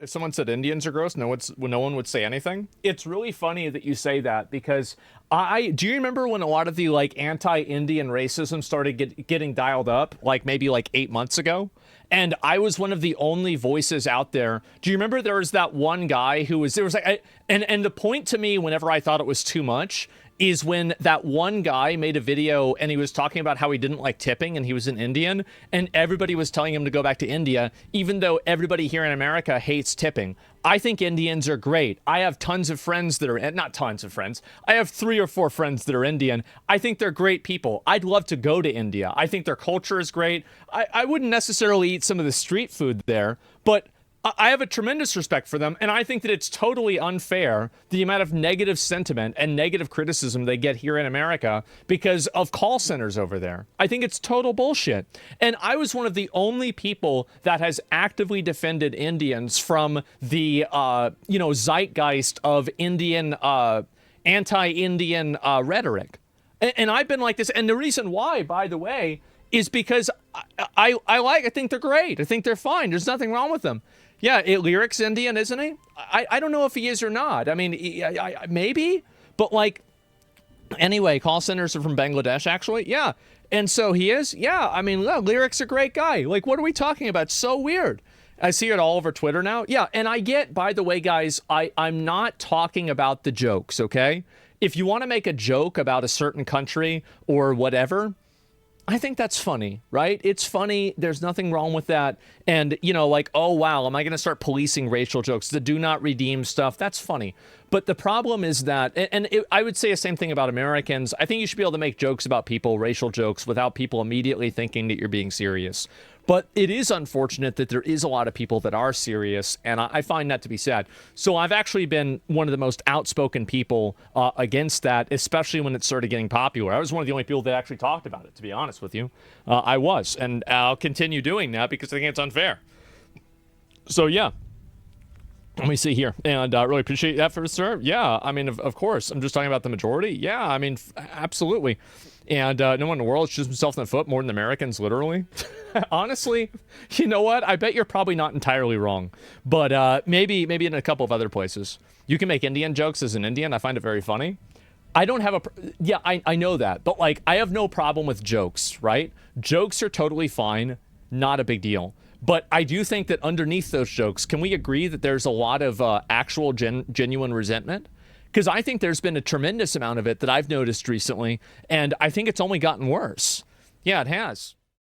If someone said Indians are gross, no one would say anything. It's really funny that you say that because I do you remember when a lot of the like anti-Indian racism started getting dialed up, like maybe like 8 months ago? And I was one of the only voices out there. Do you remember there was that one guy who was there was like and the point to me whenever I thought it was too much is when that one guy made a video and he was talking about how he didn't like tipping and he was an Indian and everybody was telling him to go back to India, even though everybody here in America hates tipping. I think Indians are great. I have tons of friends that are, not tons of friends. I have 3 or 4 friends that are Indian. I think they're great people. I'd love to go to India. I think their culture is great. I wouldn't necessarily eat some of the street food there, but I have a tremendous respect for them, and I think that it's totally unfair the amount of negative sentiment and negative criticism they get here in America because of call centers over there. I think it's total bullshit. And I was one of the only people that has actively defended Indians from the, zeitgeist of Indian, anti-Indian rhetoric. And I've been like this. And the reason why, by the way, is because I think they're great. I think they're fine. There's nothing wrong with them. Yeah, Lyric's Indian, isn't he? I don't know if he is or not. I mean, maybe, but like, anyway, call centers are from Bangladesh, actually. Yeah, and so he is. Yeah, I mean, look, Lyric's a great guy. Like, what are we talking about? It's so weird. I see it all over Twitter now. Yeah, and I get, by the way, guys, I'm not talking about the jokes, okay? If you want to make a joke about a certain country or whatever, I think that's funny, right? It's funny. There's nothing wrong with that. And, like, oh, wow, am I going to start policing racial jokes? The do not redeem stuff, that's funny. But the problem is that, I would say the same thing about Americans. I think you should be able to make jokes about people, racial jokes, without people immediately thinking that you're being serious. But it is unfortunate that there is a lot of people that are serious, and I find that to be sad. So I've actually been one of the most outspoken people against that, especially when it started getting popular. I was one of the only people that actually talked about it, to be honest with you. I was, and I'll continue doing that because I think it's unfair. So, yeah. Let me see here. And I really appreciate that for sir. Yeah, I mean, of course. I'm just talking about the majority. Yeah, I mean, absolutely. And no one in the world shoots himself in the foot more than Americans, literally. Honestly, you know what? I bet you're probably not entirely wrong. But maybe in a couple of other places. You can make Indian jokes as an Indian. I find it very funny. I don't have yeah, I know that. But, like, I have no problem with jokes, right? Jokes are totally fine. Not a big deal. But I do think that underneath those jokes, can we agree that there's a lot of actual genuine resentment? Because I think there's been a tremendous amount of it that I've noticed recently, and I think it's only gotten worse. Yeah, it has.